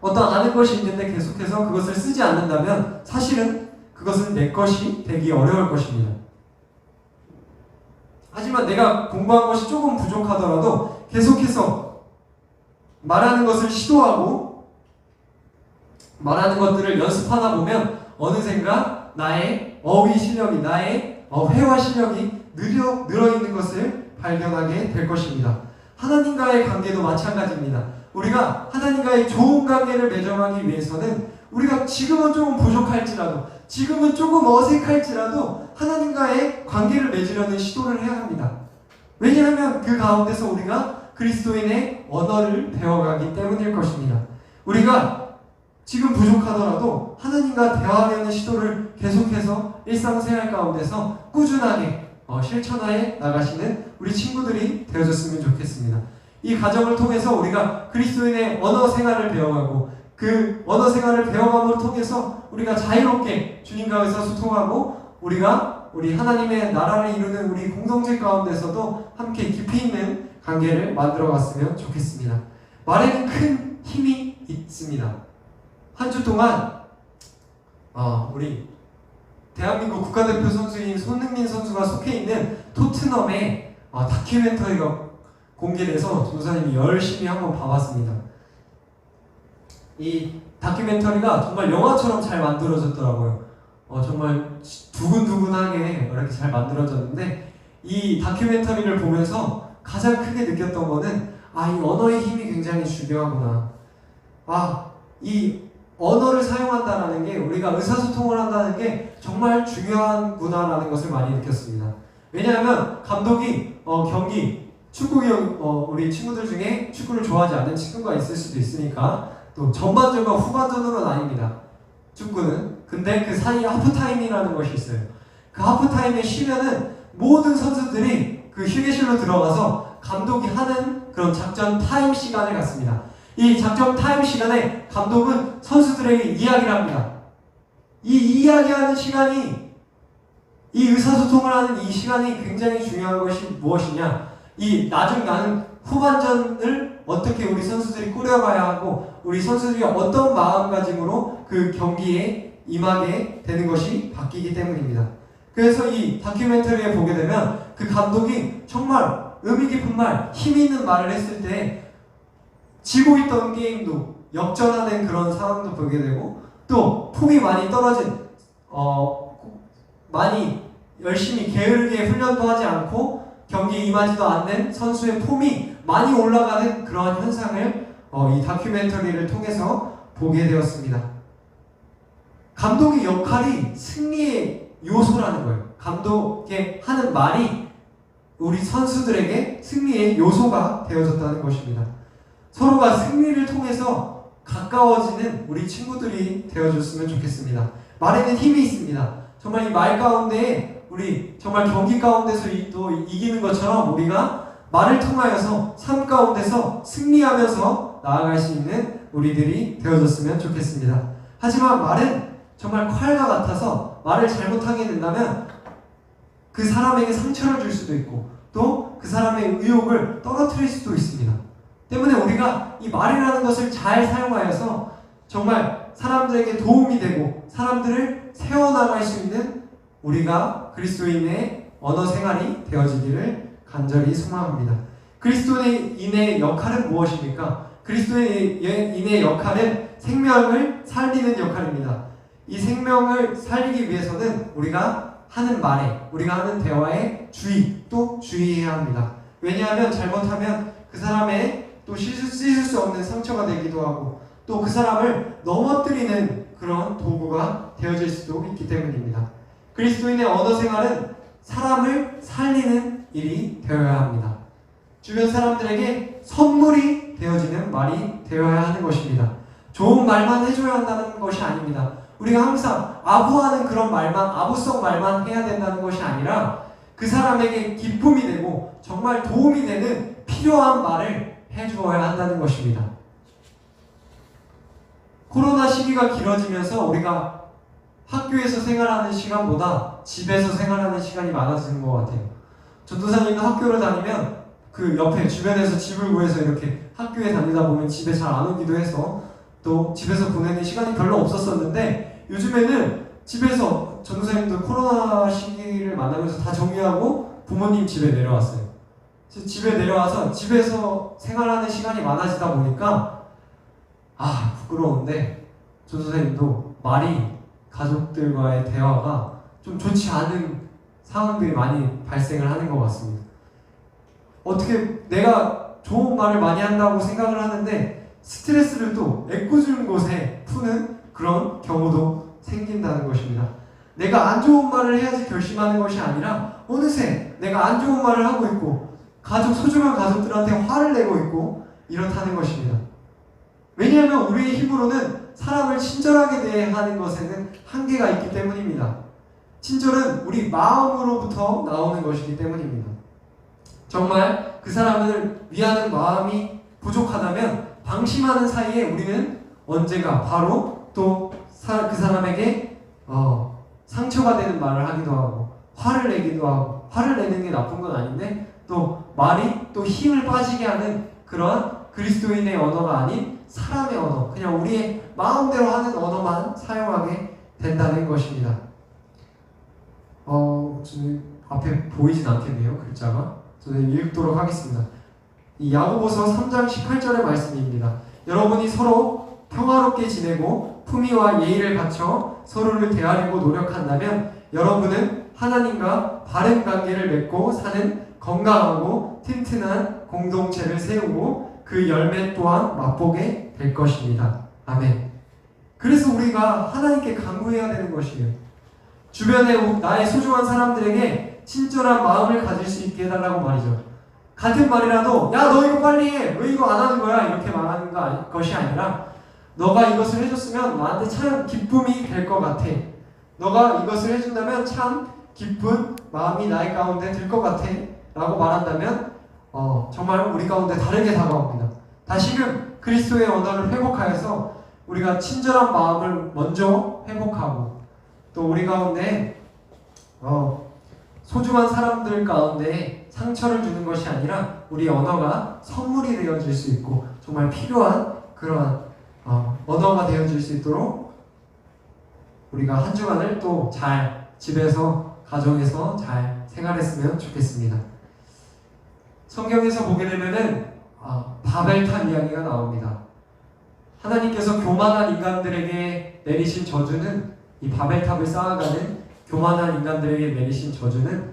아는 것이 있는데 계속해서 그것을 쓰지 않는다면 사실은 그것은 내 것이 되기 어려울 것입니다. 하지만 내가 공부한 것이 조금 부족하더라도 계속해서 말하는 것을 시도하고 말하는 것들을 연습하다 보면 어느샌가 나의 어휘 실력이, 나의 회화 실력이 늘어있는 것을 발견하게 될 것입니다. 하나님과의 관계도 마찬가지입니다. 우리가 하나님과의 좋은 관계를 맺어가기 위해서는 우리가 지금은 조금 부족할지라도, 지금은 조금 어색할지라도 하나님과의 관계를 맺으려는 시도를 해야 합니다. 왜냐하면 그 가운데서 우리가 그리스도인의 언어를 배워가기 때문일 것입니다. 우리가 지금 부족하더라도 하나님과 대화하려는 시도를 계속해서 일상생활 가운데서 꾸준하게 실천하에 나가시는 우리 친구들이 되어줬으면 좋겠습니다. 이 과정을 통해서 우리가 그리스도인의 언어 생활을 배워가고 그 언어 생활을 배워감을 통해서 우리가 자유롭게 주님과 의사소통하고 우리 하나님의 나라를 이루는 우리 공동체 가운데서도 함께 깊이 있는 관계를 만들어갔으면 좋겠습니다. 말에는 큰 힘이 있습니다. 한 주 동안 우리 대한민국 국가대표 선수인 손흥민 선수가 속해 있는 토트넘의 다큐멘터리가 공개돼서 전도사님이 열심히 한번 봐봤습니다. 이 다큐멘터리가 정말 영화처럼 잘 만들어졌더라고요. 정말 두근두근하게 이렇게 잘 만들어졌는데 이 다큐멘터리를 보면서 가장 크게 느꼈던 거는 이 언어의 힘이 굉장히 중요하구나. 이 언어를 사용한다는 게, 우리가 의사소통을 한다는 게 정말 중요하구나라는 것을 많이 느꼈습니다. 왜냐하면 감독이 우리 친구들 중에 축구를 좋아하지 않는 친구가 있을 수도 있으니까 또 전반전과 후반전으로는 아닙니다. 축구는. 근데 그 사이에 하프타임이라는 것이 있어요. 그 하프타임에 쉬면은 모든 선수들이 그 휴게실로 들어가서 감독이 하는 그런 작전 타임 시간을 갖습니다. 이 작전 타임 시간에 감독은 선수들에게 이야기를 합니다. 이 이야기하는 시간이, 이 의사소통을 하는 이 시간이 굉장히 중요한 것이 무엇이냐? 나는 후반전을 어떻게 우리 선수들이 꾸려가야 하고 우리 선수들이 어떤 마음가짐으로 그 경기에 임하게 되는 것이 바뀌기 때문입니다. 그래서 이 다큐멘터리에 보게 되면 그 감독이 정말 의미 깊은 말, 힘 있는 말을 했을 때 지고 있던 게임도 역전하는 그런 상황도 보게 되고 또 폼이 많이 떨어진 많이 열심히 게으르게 훈련도 하지 않고 경기에 임하지도 않는 선수의 폼이 많이 올라가는 그러한 현상을 이 다큐멘터리를 통해서 보게 되었습니다. 감독의 역할이 승리의 요소라는 거예요. 감독의 하는 말이 우리 선수들에게 승리의 요소가 되어졌다는 것입니다. 서로가 승리를 통해서 가까워지는 우리 친구들이 되어줬으면 좋겠습니다. 말에는 힘이 있습니다. 정말 이 말 가운데 우리 정말 경기 가운데서 또 이기는 것처럼 우리가 말을 통하여서 삶 가운데서 승리하면서 나아갈 수 있는 우리들이 되어줬으면 좋겠습니다. 하지만 말은 정말 칼과 같아서 말을 잘못하게 된다면 그 사람에게 상처를 줄 수도 있고 또 그 사람의 의욕을 떨어뜨릴 수도 있습니다. 때문에 우리가 이 말이라는 것을 잘 사용하여서 정말 사람들에게 도움이 되고 사람들을 세워나갈 수 있는 우리가 그리스도인의 언어 생활이 되어지기를 간절히 소망합니다. 그리스도인의 역할은 무엇입니까? 그리스도인의 역할은 생명을 살리는 역할입니다. 이 생명을 살리기 위해서는 우리가 하는 말에, 우리가 하는 대화에 또 주의해야 합니다. 왜냐하면 잘못하면 그 사람의 또 씻을 수 없는 상처가 되기도 하고 또 그 사람을 넘어뜨리는 그런 도구가 되어질 수도 있기 때문입니다. 그리스도인의 언어 생활은 사람을 살리는 일이 되어야 합니다. 주변 사람들에게 선물이 되어지는 말이 되어야 하는 것입니다. 좋은 말만 해줘야 한다는 것이 아닙니다. 우리가 항상 아부하는 그런 말만, 아부성 말만 해야 된다는 것이 아니라 그 사람에게 기쁨이 되고 정말 도움이 되는 필요한 말을 해주어야 한다는 것입니다. 코로나 시기가 길어지면서 우리가 학교에서 생활하는 시간보다 집에서 생활하는 시간이 많아지는 것 같아요. 전도사님도 학교를 다니면 그 옆에 주변에서 집을 구해서 이렇게 학교에 다니다 보면 집에 잘 안 오기도 해서 또 집에서 보내는 시간이 별로 없었었는데 요즘에는 집에서 전도사님도 코로나 시기를 만나면서 다 정리하고 부모님 집에 내려왔어요. 집에 내려와서 집에서 생활하는 시간이 많아지다 보니까 부끄러운데 전도사님도 말이 가족들과의 대화가 좀 좋지 않은 상황들이 많이 발생을 하는 것 같습니다. 어떻게 내가 좋은 말을 많이 한다고 생각을 하는데 스트레스를 또 애꿎은 곳에 푸는 그런 경우도 생긴다는 것입니다. 내가 안 좋은 말을 해야지 결심하는 것이 아니라 어느새 내가 안 좋은 말을 하고 있고 소중한 가족들한테 화를 내고 있고 이렇다는 것입니다. 왜냐하면 우리의 힘으로는 사람을 친절하게 대하는 것에는 한계가 있기 때문입니다. 친절은 우리 마음으로부터 나오는 것이기 때문입니다. 정말 그 사람을 위하는 마음이 부족하다면 방심하는 사이에 우리는 언제가 바로 또 그 사람에게 상처가 되는 말을 하기도 하고 화를 내기도 하고 화를 내는 게 나쁜 건 아닌데 또 말이 또 힘을 빠지게 하는 그러한 그리스도인의 언어가 아닌 사람의 언어, 그냥 우리의 마음대로 하는 언어만 사용하게 된다는 것입니다. 저는 앞에 보이진 않겠네요, 글자가. 저는 읽도록 하겠습니다. 이 야고보서 3장 18절의 말씀입니다. 여러분이 서로 평화롭게 지내고 품위와 예의를 갖춰 서로를 대하려고 노력한다면 여러분은 하나님과 바른 관계를 맺고 사는 건강하고 튼튼한 공동체를 세우고 그 열매 또한 맛보게 될 것입니다. 아멘. 그래서 우리가 하나님께 간구해야 되는 것이에요. 주변에 나의 소중한 사람들에게 친절한 마음을 가질 수 있게 해달라고 말이죠. 같은 말이라도 야 너 이거 빨리 해! 왜 이거 안 하는 거야? 이렇게 말하는 것이 아니라 너가 이것을 해줬으면 나한테 참 기쁨이 될 것 같아. 너가 이것을 해준다면 참 기쁜 마음이 나의 가운데 들 것 같아 라고 말한다면 정말 우리 가운데 다르게 다가옵니다. 다시금 그리스도의 언어를 회복하여서 우리가 친절한 마음을 먼저 회복하고 또 우리 가운데 소중한 사람들 가운데 상처를 주는 것이 아니라 우리 언어가 선물이 되어질 수 있고 정말 필요한 그러한 언어가 되어질 수 있도록 우리가 한 주간을 또 잘 집에서 가정에서 잘 생활했으면 좋겠습니다. 성경에서 보게 되면은 바벨탑 이야기가 나옵니다. 하나님께서 교만한 인간들에게 내리신 저주는 이 바벨탑을 쌓아가는 교만한 인간들에게 내리신 저주는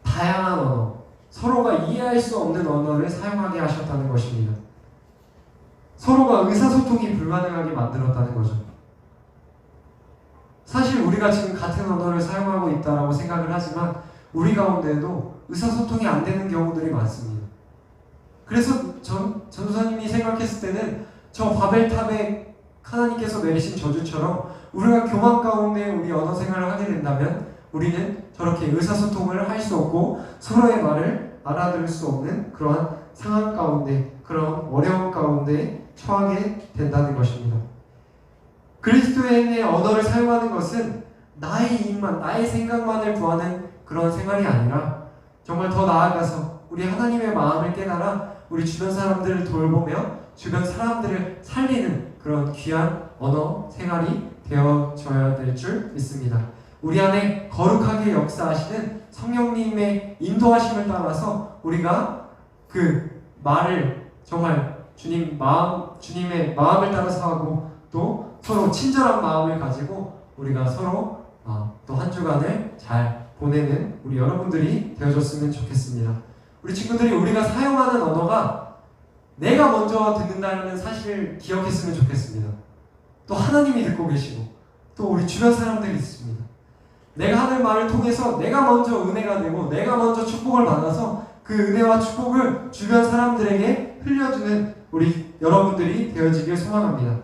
다양한 언어, 서로가 이해할 수 없는 언어를 사용하게 하셨다는 것입니다. 서로가 의사소통이 불가능하게 만들었다는 거죠. 사실 우리가 지금 같은 언어를 사용하고 있다고 생각을 하지만 우리 가운데에도 의사소통이 안 되는 경우들이 많습니다. 그래서 전도사님이 생각했을 때는 저 바벨탑에 하나님께서 내리신 저주처럼 우리가 교만 가운데 우리 언어 생활을 하게 된다면 우리는 저렇게 의사소통을 할 수 없고 서로의 말을 알아들을 수 없는 그러한 상황 가운데, 그런 어려움 가운데 처하게 된다는 것입니다. 그리스도인의 언어를 사용하는 것은 나의 이익만, 나의 생각만을 구하는 그런 생활이 아니라 정말 더 나아가서 우리 하나님의 마음을 깨달아 우리 주변 사람들을 돌보며 주변 사람들을 살리는 그런 귀한 언어 생활이 되어져야 될 줄 믿습니다. 우리 안에 거룩하게 역사하시는 성령님의 인도하심을 따라서 우리가 그 말을 정말 주님의 마음을 따라서 하고 또 서로 친절한 마음을 가지고 우리가 서로 또 한 주간을 잘 보내는 우리 여러분들이 되어줬으면 좋겠습니다. 우리 친구들이 우리가 사용하는 언어가 내가 먼저 듣는다는 사실을 기억했으면 좋겠습니다. 또 하나님이 듣고 계시고 또 우리 주변 사람들이 있습니다. 내가 하는 말을 통해서 내가 먼저 은혜가 되고 내가 먼저 축복을 받아서 그 은혜와 축복을 주변 사람들에게 흘려주는 우리 여러분들이 되어지길 소망합니다.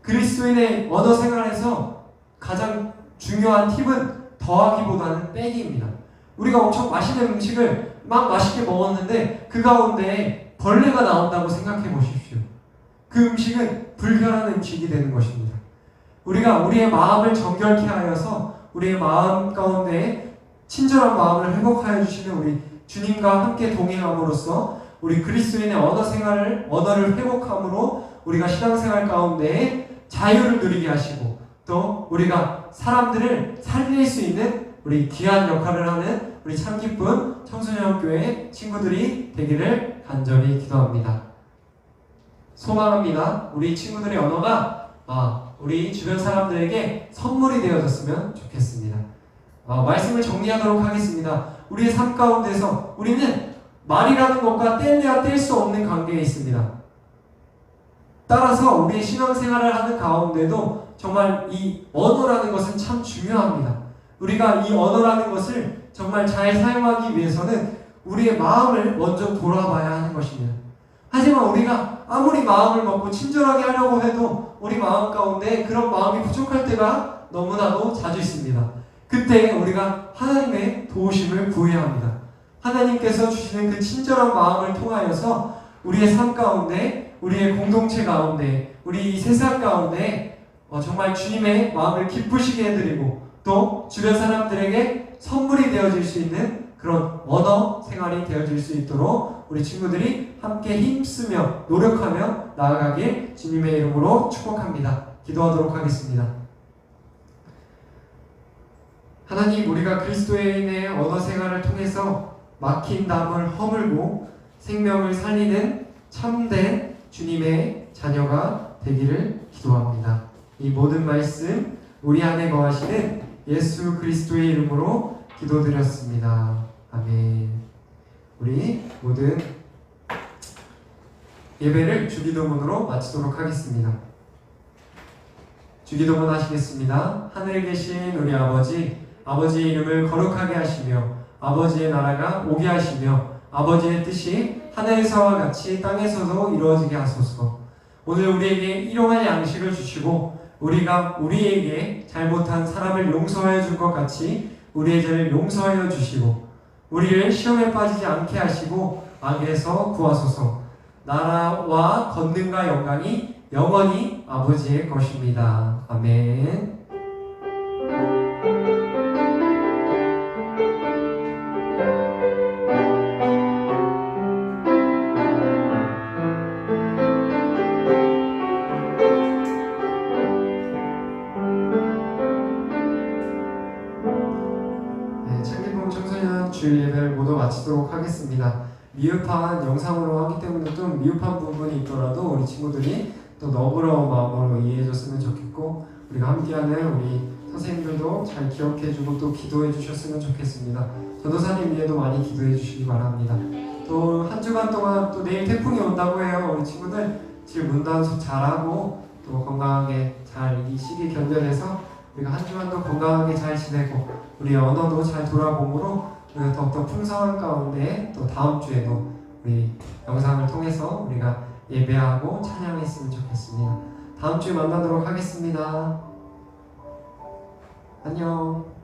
그리스도인의 언어 생활에서 가장 중요한 팁은 더하기보다는 빼기입니다. 우리가 엄청 맛있는 음식을 막 맛있게 먹었는데 그 가운데 벌레가 나온다고 생각해 보십시오. 그 음식은 불결한 음식이 되는 것입니다. 우리가 우리의 마음을 정결케 하여서 우리의 마음 가운데 친절한 마음을 회복하여 주시는 우리 주님과 함께 동행함으로써 우리 그리스도인의 언어를 회복함으로 우리가 신앙생활 가운데 자유를 누리게 하시고 또 우리가 사람들을 살릴 수 있는 우리 귀한 역할을 하는 우리 참기쁨 청소년교회 친구들이 되기를 간절히 기도합니다. 소망합니다. 우리 친구들의 언어가 우리 주변 사람들에게 선물이 되어졌으면 좋겠습니다. 말씀을 정리하도록 하겠습니다. 우리의 삶 가운데서 우리는 말이라는 것과 뗄래야 뗄 수 없는 관계에 있습니다. 따라서 우리의 신앙생활을 하는 가운데도 정말 이 언어라는 것은 참 중요합니다. 우리가 이 언어라는 것을 정말 잘 사용하기 위해서는 우리의 마음을 먼저 돌아봐야 하는 것입니다. 하지만 우리가 아무리 마음을 먹고 친절하게 하려고 해도 우리 마음 가운데 그런 마음이 부족할 때가 너무나도 자주 있습니다. 그때 우리가 하나님의 도우심을 구해야 합니다. 하나님께서 주시는 그 친절한 마음을 통하여서 우리의 삶 가운데, 우리의 공동체 가운데, 우리 이 세상 가운데 정말 주님의 마음을 기쁘시게 해드리고 또 주변 사람들에게 선물이 되어질 수 있는 그런 언어 생활이 되어질 수 있도록 우리 친구들이 함께 힘쓰며 노력하며 나아가길 주님의 이름으로 축복합니다. 기도하도록 하겠습니다. 하나님, 우리가 그리스도인의 언어 생활을 통해서 막힌 담을 허물고 생명을 살리는 참된 주님의 자녀가 되기를 기도합니다. 이 모든 말씀 우리 안에 거하시는 예수 그리스도의 이름으로 기도드렸습니다. 아멘. 우리 모든 예배를 주기도문으로 마치도록 하겠습니다. 주기도문 하시겠습니다. 하늘에 계신 우리 아버지, 아버지의 이름을 거룩하게 하시며 아버지의 나라가 오게 하시며 아버지의 뜻이 하늘에서와 같이 땅에서도 이루어지게 하소서. 오늘 우리에게 일용할 양식을 주시고 우리가 우리에게 잘못한 사람을 용서하여 줄 것 같이 우리의 죄를 용서하여 주시고 우리를 시험에 빠지지 않게 하시고 악에서 구하소서. 나라와 권능과 영광이 영원히 아버지의 것입니다. 아멘. 주일 예배를 모두 마치도록 하겠습니다. 미흡한 영상으로 하기 때문에 좀 미흡한 부분이 있더라도 우리 친구들이 또 너그러운 마음으로 이해해줬으면 좋겠고 우리가 함께하는 우리 선생님들도 잘 기억해주고 또 기도해 주셨으면 좋겠습니다. 전도사님 위에도 많이 기도해 주시기 바랍니다. 또 한 주간 동안 또 내일 태풍이 온다고 해요. 우리 친구들 집 문단속 잘하고 또 건강하게 잘 이 시기 견뎌내서 우리가 한 주간도 건강하게 잘 지내고 우리 언어도 잘 돌아봄으로 우리가 더욱더 풍성한 가운데 또 다음 주에도 우리 영상을 통해서 우리가 예배하고 찬양했으면 좋겠습니다. 다음 주에 만나도록 하겠습니다. 안녕.